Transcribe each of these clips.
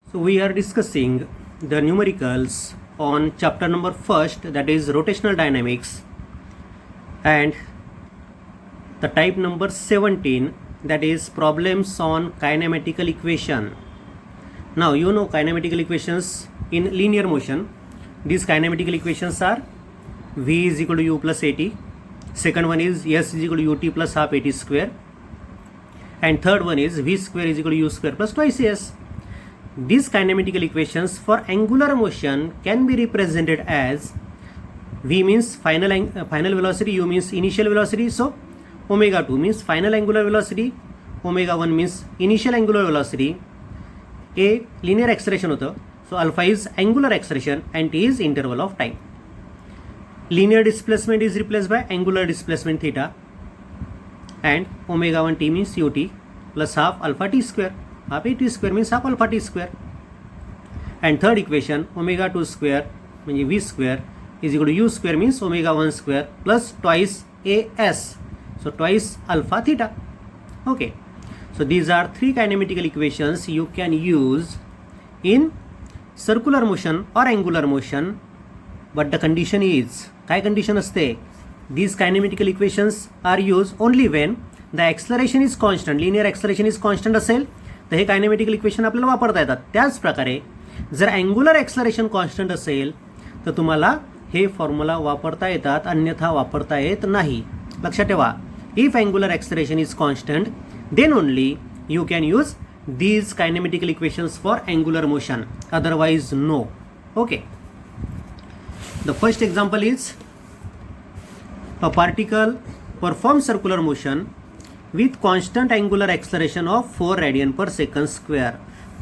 So we are discussing the numericals on chapter number first, that is rotational dynamics, and the type number 17, that is problems on kinematical equation. Now you know kinematical equations in linear motion. These kinematical equations are v is equal to u plus at. Second one is s is equal to ut plus half at square. And third one is v square is equal to u square plus twice s. These kinematical equations for angular motion can be represented as v means final velocity, u means initial velocity. So omega 2 means final angular velocity, omega 1 means initial angular velocity. A linear acceleration होतं, so alpha is angular acceleration and t is interval of time. Linear displacement is replaced by angular displacement theta, and omega 1 t means ut plus half alpha t square. Half a t square means half alpha t square. And third equation, omega 2 square means v square is equal to u square means omega 1 square plus twice as, so twice alpha theta. Okay, so these are three kinematical equations you can use in circular motion or angular motion, but the condition is, काय condition असते? These kinematical equations are used only when the acceleration is constant, linear acceleration is constant असेल तर हे कायनेमॅटिकल equation आपल्याला वापरता येतात. त्याच प्रकारे जर अँग्युलर ॲक्सलरेशन कॉन्स्टंट असेल तर तुम्हाला हे फॉर्म्युला वापरता येतात, अन्यथा वापरता येत नाही. लक्षात ठेवा, if angular acceleration is constant then only you can use these kinematical equations for angular motion, otherwise no. Okay, the first example is a particle perform circular motion with constant angular acceleration of 4 radian per second square.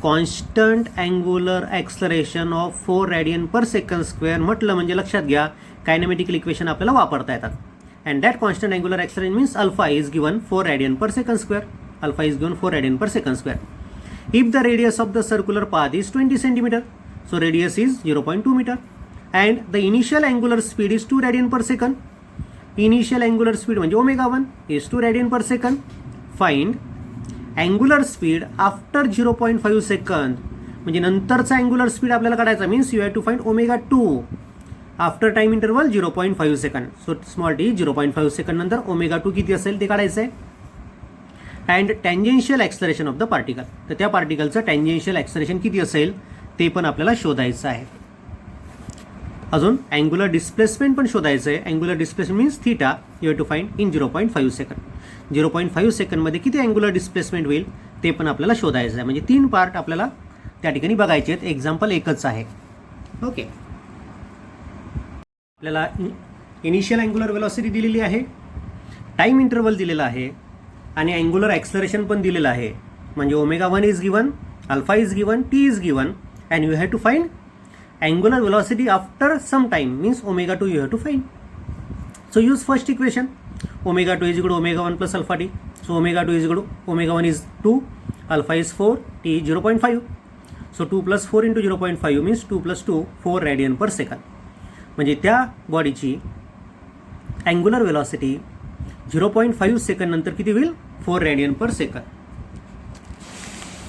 Constant angular acceleration of 4 radian per second square म्हटलं म्हणजे लक्षात घ्या कायनेमॅटिकल equation आपल्याला वापरता येतात. And that constant angular acceleration means alpha is given 4 radian per second square. Alpha is given 4 radian per second square. If the radius of the circular path is 20 centimeter, so radius is 0.2 meter, and the initial angular speed is 2 radian per second. Initial angular speed म्हणजे omega 1 is 2 radian per second. Find angular speed after 0.5 second, म्हणजे नंतरचा angular speed आपल्याला काढायचा. Means you have to find omega 2 after time interval 0.5 second. So small t 0.5 second नंतर omega 2 किती असेल ते काढायचं आहे. And tangential acceleration of the particle, तर त्या पार्टिकलचं टँजेन्शियल ॲक्सलरेशन किती असेल ते पण आपल्याला शोधायचं आहे. अजून अँग्युलर डिस्प्लेसमेंट पण शोधायचं आहे. Angular displacement means theta you have to find in 0.5 second. 0.5 सेकंडमध्ये किती अँग्युलर डिस्प्लेसमेंट होईल ते पण आपल्याला शोधायचं आहे. म्हणजे 3 पार्ट आपल्याला त्या ठिकाणी बघायचे आहेत. एक्झाम्पल एकच आहे. ओके, आपल्याला इनिशियल अँग्युलर वेलॉसिटी दिलेली आहे, टाइम इंटरवल दिलेला आहे आणि अँग्युलर ॲक्सलरेशन पण दिलेलं आहे. म्हणजे omega 1 is given, alpha is given, t is given, and you have to find angular velocity after some time, means omega 2 you have to find. So use first equation, omega 2 is equal to omega 1 plus alpha t. So omega 2 is equal to omega 1 is 2, alpha is 4, t is 0.5. So 2 plus 4 into 0.5 means 2 plus 2 4 radian per second. म्हणजे त्या बॉडीची angular velocity 0.5 second नंतर किती होईल? 4 radian per second.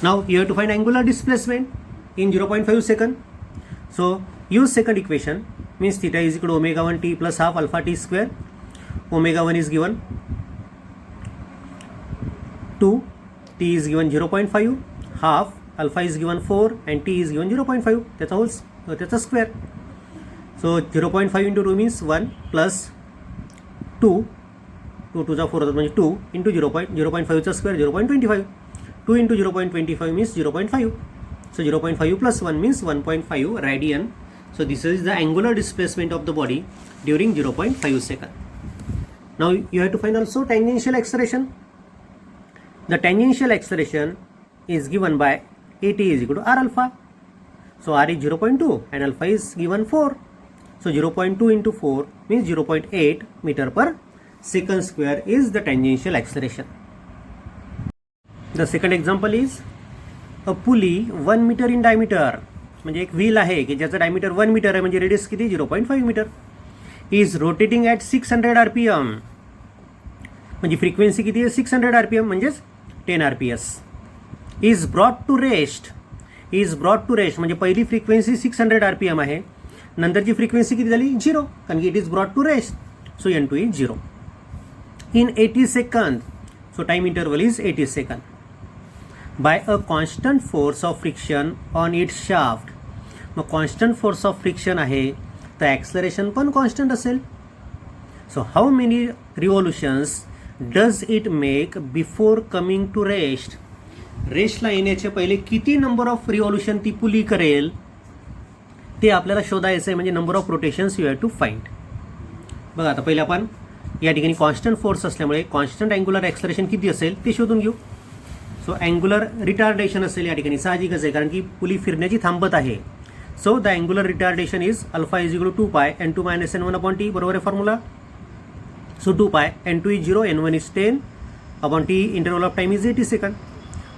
Now you have to find angular displacement in 0.5 second. So use second equation, means theta is equal to omega 1 t plus half alpha t square. Omega 1 is given 2, t is given 0.5, half alpha is given 4 and t is given 0.5. That's a square. So 0.5 into 2 means 1 plus 2 to the 4 means 2 into 0.5 is a square 0.25. 2 into 0.25 means 0.5. So 0.5 plus 1 means 1.5 radian. So this is the angular displacement of the body during 0.5 second. Now you have to find also tangential acceleration. The tangential acceleration is given by at is equal to r alpha. So r is 0.2 and alpha is given 4. So 0.2 into 4 means 0.8 meter per second square is the tangential acceleration. The second example is a pulley 1 metre in diameter, म्हणजे एक wheel आहे की ज्याचं diameter 1 metre आहे, म्हणजे radius किती 0.5 metre, is rotating at 600 RPM. म्हणजे frequency किती आहे 600 RPM म्हणजेच 10 RPS. Is brought to rest is brought to rest, म्हणजे पहिली फ्रिक्वेन्सी 600 RPM आहे, नंतरची फ्रिक्वेन्सी किती झाली 0, कारण की it is brought to rest. So N2 is 0 in 80 second. So time interval is 80 second. By a constant force of friction on its shaft. मग constant force of friction आहे तर acceleration पण कॉन्स्टंट असेल. So how many revolutions does it make before coming to rest. रेस्टला येण्याच्या पहिले किती number of revolution ती पुली करेल ते आपल्याला शोधायचं आहे, म्हणजे number of rotations you have to find. बघा आता पहिले आपण या ठिकाणी कॉन्स्टंट फोर्स असल्यामुळे कॉन्स्टंट अँग्युलर ॲक्सलरेशन किती असेल ते शोधून घेऊ. सो अँग्युलर रिटार्डेशन असेल या ठिकाणी, साहजिकच आहे कारण की पुली फिरण्याची थांबत आहे. So the angular retardation is alpha is equal to 2π N2 - N1 upon T. बरोबर आहे formula. So 2π N2 is 0, N1 is 10 upon T. Interval of time is 80 second.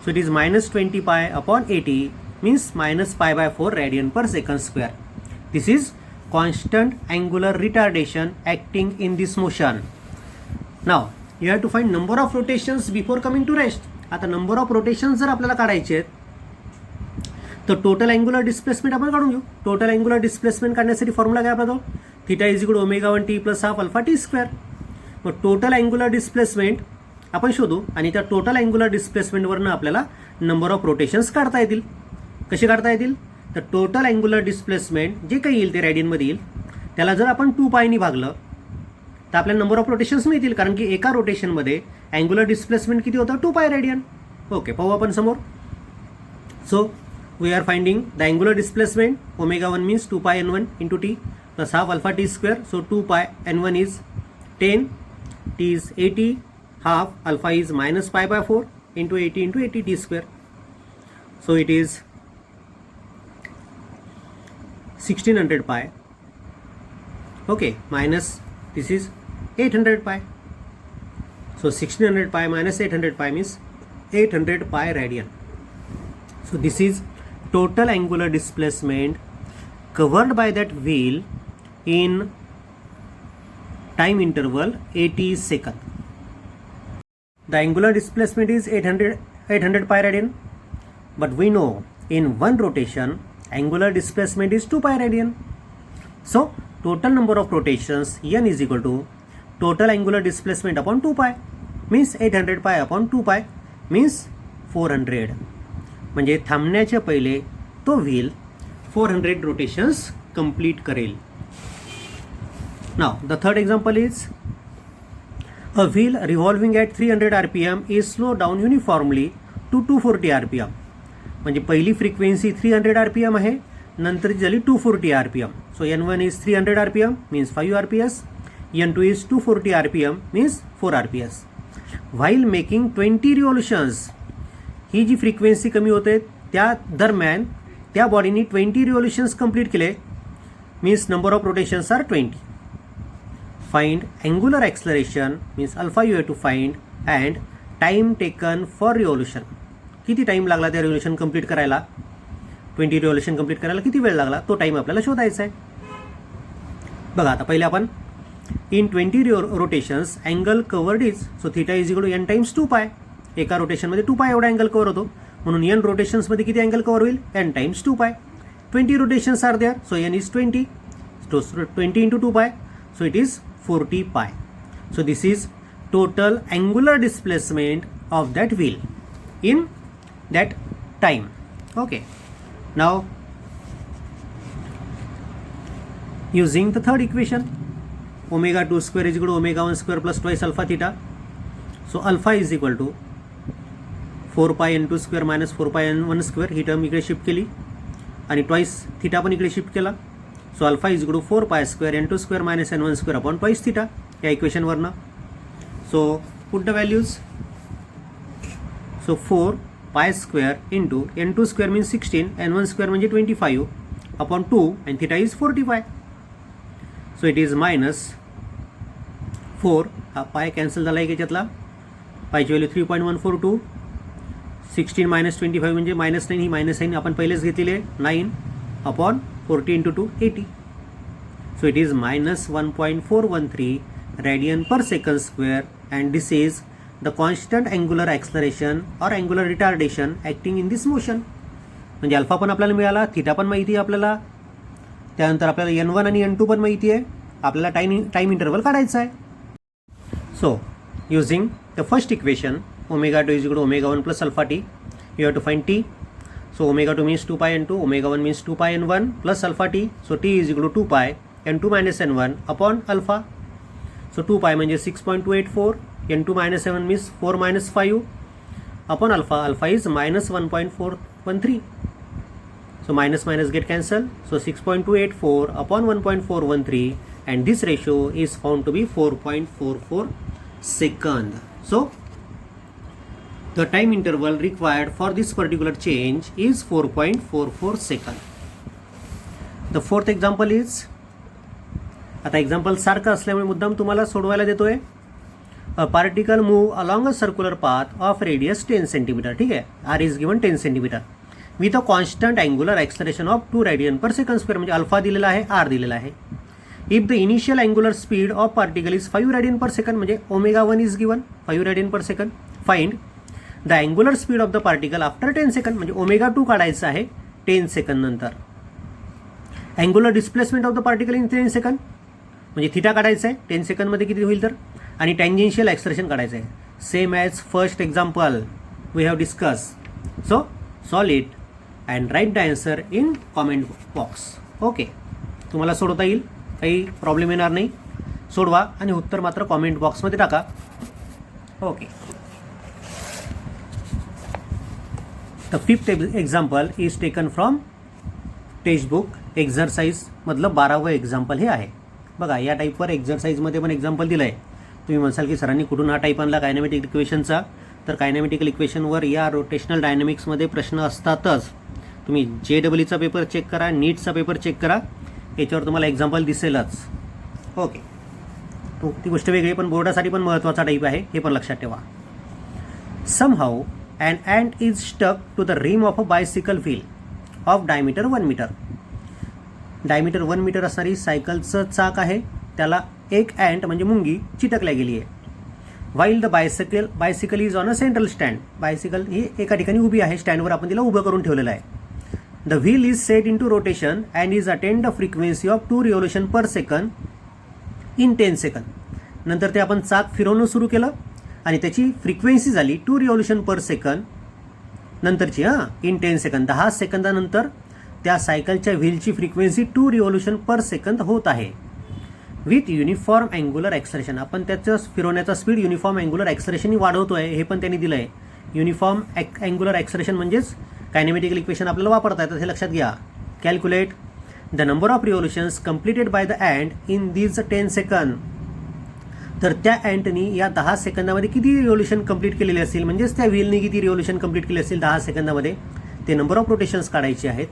So it is minus 20π upon 80 means minus π/4 radian per second square. This is constant angular retardation acting in this motion. Now you have to find number of rotations before coming to rest. आता number of rotations जर आपल्याला काढायचे आहेत तर total angular displacement आपण काढून घेऊ. Total angular displacement काढण्यासाठी फॉर्म्युला काय आपला, theta is equal ω1t plus half alpha T square. मग टोटल अँग्युलर डिस्प्लेसमेंट आपण शोधू आणि त्या टोटल अँग्युलर डिस्प्लेसमेंटवरनं आपल्याला नंबर ऑफ रोटेशन्स काढता येतील. कसे काढता येतील तर टोटल अँग्युलर डिस्प्लेसमेंट जे काही येईल ते रॅडियनमध्ये येईल, त्याला जर आपण 2π भागलं तर आपल्याला नंबर ऑफ रोटेशन्स मिळतील, कारण की एका रोटेशनमध्ये अँग्युलर डिस्प्लेसमेंट किती होतं 2π रॅडियन. ओके, पाहू आपण समोर. So we are finding the angular displacement. ω1 means 2π N1 into T plus half alpha T square. So 2π N1 is 10, T is 80, half alpha is minus π/4 into 80 T square. So it is 1600 pi. Okay, minus this is 800 pi. So 1600 pi minus 800 pi means 800 pi radian. So this is total angular displacement covered by that wheel in time interval 80 seconds. The angular displacement is 800 pi radian, but we know in one rotation angular displacement is 2π radian. So total number of rotations N is equal to total angular displacement upon 2π means 800 pi upon 2π means 400. म्हणजे थांबण्याच्या पहिले तो wheel 400 rotations complete करेल. Now the third example is a wheel revolving at 300 RPM is slowed down uniformly to 240 RPM. म्हणजे पहिली frequency 300 RPM आहे, नंतरची झाली 240 RPM. So N1 is 300 RPM means 5 RPS, N2 is 240 RPM means 4 RPS. While making 20 revolutions, ही जी frequency कमी होते त्या दरम्यान त्या बॉडीनी 20 रिव्होल्युशन्स कंप्लीट केले means number of rotations are 20. Find angular acceleration means alpha you have to find and time taken for revolution. किती टाइम लागला त्या रिव्होल्युशन कंप्लीट करायला, 20 रिव्होल्युशन कंप्लीट करायला किती वेळ लागला तो टाइम आपल्याला शोधायचा आहे. बघा आता पहिले आपण in 20 rotations angle covered is, so theta is equal to n times 2π. एका रोटेशनमध्ये 2π एवढा अँगल कव्हर होतो, म्हणून n रोटेशन्समध्ये किती अँगल कव्हर होईल n times 2π. 20 rotations are there, so n is 20, so 20 into 2π, so it is 40π. So this is total angular displacement of that wheel in that time. Okay, now using the third equation, ω2 square is equal to ω1 square plus twice alpha theta. So alpha is equal to 4π N2 square minus 4π N1 square. ही term इकडे shift केली आणि twice theta पण इकडे shift केला. So alpha is equal to 4π square N2 square minus N1 square upon twice theta या इक्वेशनवरनं. So put the values. So 4π square into N2 square means 16, N1 square म्हणजे 25 upon 2 and theta is 45. So it is minus 4, हा पाय cancel झाला आहे याच्यातला, पायची value 3.142, 16 minus 25 म्हणजे minus 9, ही minus sine आपण पहिलेच घेतलेली आहे, 9 upon 40 into 2, 80. So it is minus 1.413 radian per second square, and this is the constant angular acceleration or angular retardation acting in this motion. म्हणजे अल्फा पण आपल्याला मिळाला, थिटा पण माहिती आहे आपल्याला, त्यानंतर आपल्याला N1 आणि N2 पण माहिती आहे, आपल्याला टाईम इंटरवल काढायचा आहे. So using the first equation ω2 is equal to ω1 plus alpha T, you have to find T. So ω2 means 2 pi N2, ω1 means 2 pi N1 plus alpha T. So T is equal to 2 pi N2 minus N1 upon alpha. So 2 पाय म्हणजे 6.284, N2 minus N1 means 4 minus 5 upon alpha. Alpha is minus 1.413. So minus minus get cancelled. So 6.284 upon 1.413, and this ratio is found to be 4.44 second. So the time interval required for this particular change is 4.44 second. The fourth example is, आता example सारखं असल्यामुळे मुद्दाम तुम्हाला सोडवायला देतोय. A particle move along a circular path of radius 10 cm. ठीक आहे, r is given 10 cm with a constant angular acceleration of 2 radian per second square. म्हणजे अल्फा दिलेला आहे, r दिलेला आहे. If the initial angular speed of particle is 5 radian per second, म्हणजे ω1 is given 5 radian per second. Find the angular speed of the particle after 10 second. म्हणजे ω2 काढायचं आहे 10 second नंतर. Angular displacement of the particle in 10 second म्हणजे theta काढायचं आहे 10 सेकंदमध्ये किती होईल तर, आणि टँजेन्शियल ॲक्सलरेशन काढायचं आहे. Same as first example we have discuss. So solve it and write the answer in comment box. Okay, तुम्हाला सोडवता येईल, काही प्रॉब्लेम येणार नाही. सोडवा आणि उत्तर मात्र कॉमेंट बॉक्समध्ये टाका. Okay, the fifth example is taken from textbook exercise मधलं 12वं एक्झाम्पल हे आहे. बघा, या टाईपवर एक्झरसाइजमध्ये पण एक्झाम्पल दिलं आहे. तुम्ही म्हणसाल की सरांनी कुठून हा टाईप आणला कायनेमॅटिक इक्वेशनचा, तर कायनेमॅटिकल इक्वेशनवर या रोटेशनल डायनॅमिक्समध्ये प्रश्न असतातच. तुम्ही JEEचा पेपर चेक करा, नीटचा पेपर चेक करा, याच्यावर तुम्हाला एक्झाम्पल दिसेलच. ओके, तो ती गोष्ट वेगळी, पण बोर्डासाठी पण महत्त्वाचा टाईप आहे, हे पण लक्षात ठेवा. Somehow and ant is stuck to the rim of a bicycle wheel of diameter 1 metre. Diameter 1 metre असणारी सायकलचं चाक आहे, त्याला एक अँट म्हणजे मुंगी चिटकल्या गेली आहे. While the bicycle is on a central stand. Bicycle ही एका ठिकाणी उभी आहे, स्टँडवर आपण तिला उभं करून ठेवलेलं आहे. The wheel is set into rotation and is attained the frequency of 2 revolution per second in 10 second. नंतर ते आपण चाक फिरवणं सुरू केलं आणि त्याची फ्रिक्वेन्सी झाली 2 रिव्होल्यूशन पर सेकंद नंतरची, इन 10 सेकंद. 10 सेकंदानंतर त्या सायकलच्या व्हीलची फ्रिक्वेन्सी 2 रिव्होल्यूशन पर सेकंद होत आहे. With uniform angular acceleration. आपण त्याचं फिरवण्याचा स्पीड युनिफॉर्म अँग्युलर ॲक्सलरेशननी वाढवतोय, हे पण त्यांनी दिलं आहे. युनिफॉर्म अँग्युलर ॲक्सलरेशन म्हणजेच कायनेमॅटिकल इक्वेशन आपल्याला वापरता येतात, हे लक्षात घ्या. Calculate the number of revolutions completed by the ant in these 10 second. तर त्या अँटनी या 10 सेकंदामध्ये किती रिव्होल्यूशन कंप्लीट केलेले असतील, म्हणजेच त्या व्हीलने किती रिव्होल्यूशन कंप्लीट केले असतील 10 सेकंदामध्ये, ते नंबर ऑफ रोटेशन्स काढायचे आहेत.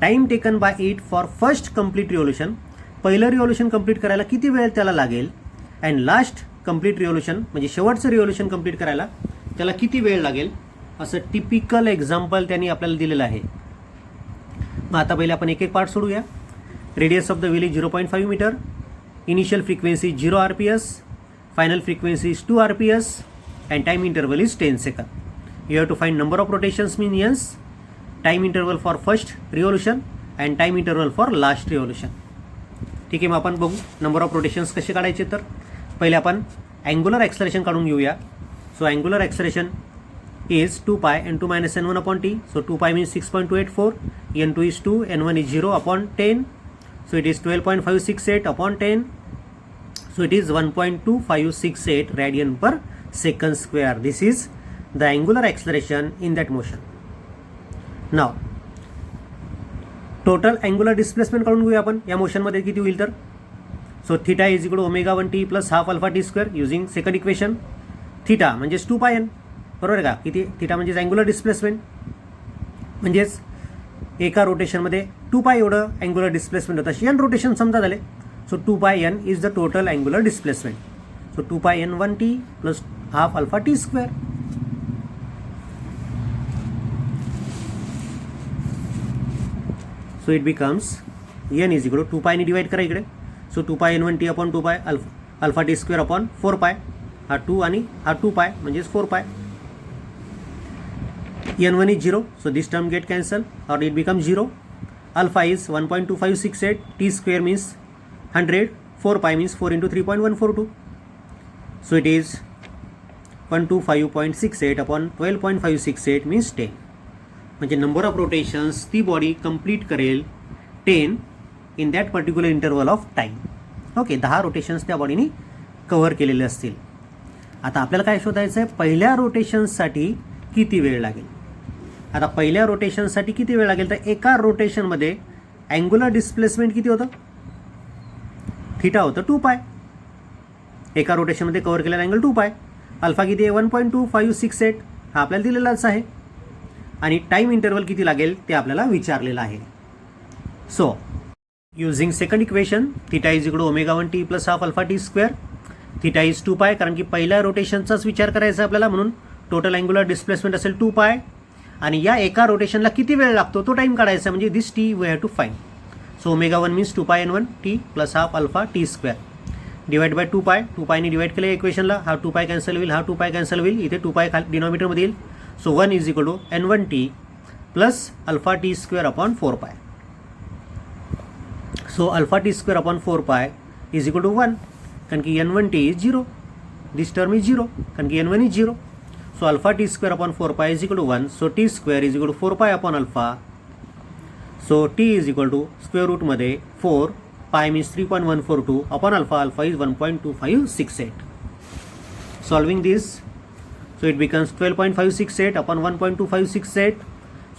Time taken by it for first complete revolution. पहिलं रिव्होल्यूशन कंप्लीट करायला किती वेळ त्याला लागेल, अँड लास्ट कंप्लीट रिव्होल्यूशन म्हणजे शेवटचं रिव्होल्यूशन कंप्लीट करायला त्याला किती वेळ लागेल, असं टिपिकल एक्झाम्पल त्यांनी आपल्याला दिलेलं आहे. मग आता पहिले आपण एक एक पार्ट सोडूया. Radius of the wheel is 0.5 metre. Initial frequency 0 RPS. Final frequency is 2 RPS and time interval is 10 second. You have to find number of rotations minions, time interval for first revolution and time interval for last revolution. ठीक आहे, मग आपण बघू number of rotations कसे काढायचे. तर पहिले आपण अँग्युलर ॲक्सलरेशन काढून घेऊया. So angular acceleration is 2 pi N2 minus N1 upon T. So 2 पाय means 6.284, N2 is 2, N1 is 0 upon 10. So it is 12.568 upon 10. So it is 1.2568 radian per second square. This is the angular acceleration in that motion. Now total angular displacement काढून घेऊया आपण या मोशनमध्ये किती होईल तर. So theta is equal to ω1t plus half alpha T square using second equation. Theta म्हणजेच 2 pi n, बरोबर आहे का. किती थिटा म्हणजेच अँग्युलर डिस्प्लेसमेंट, म्हणजेच एका रोटेशनमध्ये 2 पाय एवढं अँग्युलर डिस्प्लेसमेंट होतं. n रोटेशन समजा झाले. So 2 pi n is the total angular displacement. So 2 pi n1t plus half alpha T square. So it becomes n is equal to 2 पायने divide करा इकडे. सो 2 पाय n1t अपॉन 2 पाय alpha T square upon 4 पाय. हा 2 आणि हा 2 पाय म्हणजेच 4 पाय. n1 is 0, so this term get cancelled or it becomes 0. Alpha is 1.2568, t square means 100, 4 pi means 4 into 3.142. So it is 125.68 upon 12.568 means 10. म्हणजे number of rotations ती बॉडी कंप्लीट करेल 10 in that particular interval of time. Okay, 10 rotations त्या बॉडीने cover केलेले असतील. आता आपल्याला काय शोधायचं आहे, पहिल्या रोटेशन्ससाठी किती वेळ लागेल. आता पहिल्या रोटेशनसाठी किती वेळ लागेल, तर एका रोटेशनमध्ये अँग्युलर डिस्प्लेसमेंट किती होतं, थीटा होतं 2 पाय. एका रोटेशनमध्ये कव्हर केलेला अँगल 2 पाय. अल्फा किती आहे 1.2568, हा आपल्याला दिलेलाच आहे. आणि टाईम इंटरवल किती लागेल ते आपल्याला विचारलेलं आहे. So using second equation, theta is equal to ω1t plus half alpha T square. Theta is 2 pi, कारण की पहिल्या रोटेशनचाच विचार करायचा आपल्याला, म्हणून टोटल अँग्युलर डिस्प्लेसमेंट असेल 2 पाय. आणि या एका रोटेशनला किती वेळ लागतो तो टाईम काढायचा, म्हणजे this T we have to find. So ω1 means 2 pi n1 t plus half alpha T square divide by 2 pi. 2 पायने डिवाइड केलं इक्वेशनला, हा 2 पाय कॅन्सल होईल, हा 2 पाय कॅन्सल होईल, इथे 2 पाय डिनॉमिनेटरमध्ये येईल. So 1 is equal to n1t plus alpha T square upon 4 pi. So alpha T square upon 4 pi is equal to 1, कारण की n1t is 0, this term is 0, कारण की n1 is 0. So alpha t square upon 4 pi is equal to 1. So t square is equal to 4 pi upon alpha. So t is equal to square root मध्ये 4 pi means 3.142 upon alpha. Alpha is 1.2568. Solving this, so it becomes 12.568 upon 1.2568.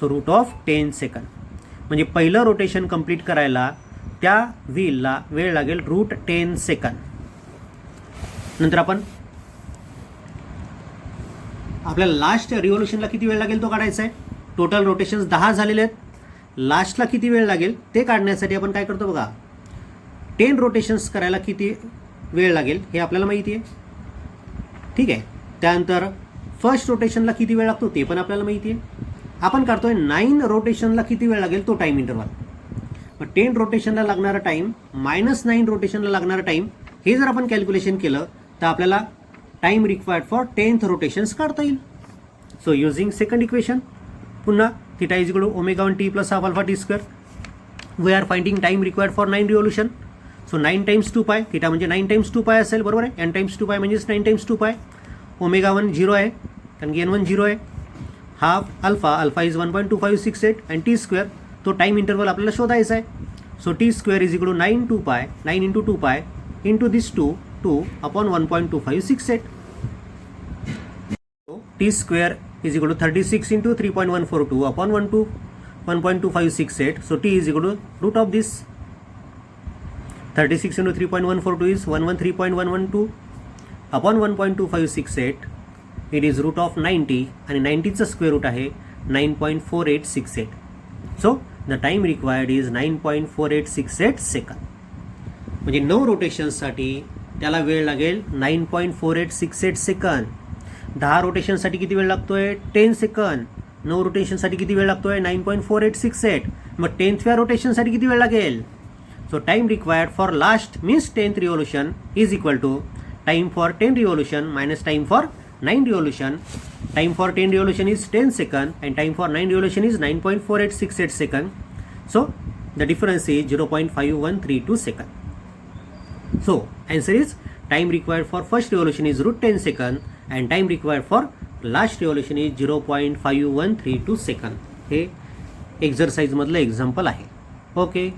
So root of 10 second. म्हणजे पहिलं rotation complete करायला त्या व्हीलला वेळ लागेल route 10 second. नंतर आपण आपल्याला लास्ट रिव्होल्यूशनला किती वेळ लागेल तो काढायचा आहे. टोटल रोटेशन्स 10 झालेले आहेत, लास्टला किती वेळ लागेल ते काढण्यासाठी आपण काय करतो बघा, 10 रोटेशन्स करायला किती वेळ लागेल हे आपल्याला माहिती आहे. ठीक आहे, त्यानंतर फर्स्ट रोटेशनला किती वेळ लागतो ते पण आपल्याला माहिती आहे. आपण काढतोय 9 रोटेशनला किती वेळ लागेल तो टाईम इंटरवल. मग 10 रोटेशनला लागणारा टाईम मायनस 9 रोटेशनला लागणारा टाईम, हे जर आपण कॅल्क्युलेशन केलं तर आपल्याला time required for 10th rotations काढता येईल. सो युझिंग सेकंड इक्वेशन, पुन्हा theta is equal to ω1t plus half alpha T square. We are finding time required for 9 revolution. So 9 times 2 pi, theta म्हणजे 9 times 2 पाय असेल, बरोबर आहे. n times 2 पाय म्हणजेच 9 टाइम्स 2 पाय. ω1 0 आहे, कारण की n1 0 आहे. हाफ अल्फा, अल्फा इज 1.2568 आणि टी स्क्वेअर, तो टाइम इंटरवल आपल्याला शोधायचा आहे. So t square is equal to 9 2 pi, 9 into 2 pi into this 2 upon 1.2568. So t square is equal to 36 into 3.142 upon 1.2568. So t is equal to root of this. 36 into 3.142 is 113.112 upon 1.2568. It is root of 90 आणि 90चा square route आहे 9.4868. So the time required is 9.4868 second. म्हणजे 9 रोटेशन्ससाठी त्याला वेळ लागेल 9.4868 second. 10 रोटेशनसाठी किती वेळ लागतोय 10 second. 9 रोटेशनसाठी किती वेळ लागतोय 9.4868. मग 10th रोटेशनसाठी किती वेळ लागेल. So time required for last means 10th revolution is equal to time for 10 revolution minus time for 9 revolution. Time for 10 revolution is 10 second and time for 9 revolution is 9.4868 second. So the difference is 0.5132 second. So answer is time required for first revolution is root 10 second and time required for last revolution is 0.5132 second. हे exercise मधलं example आहे. Okay.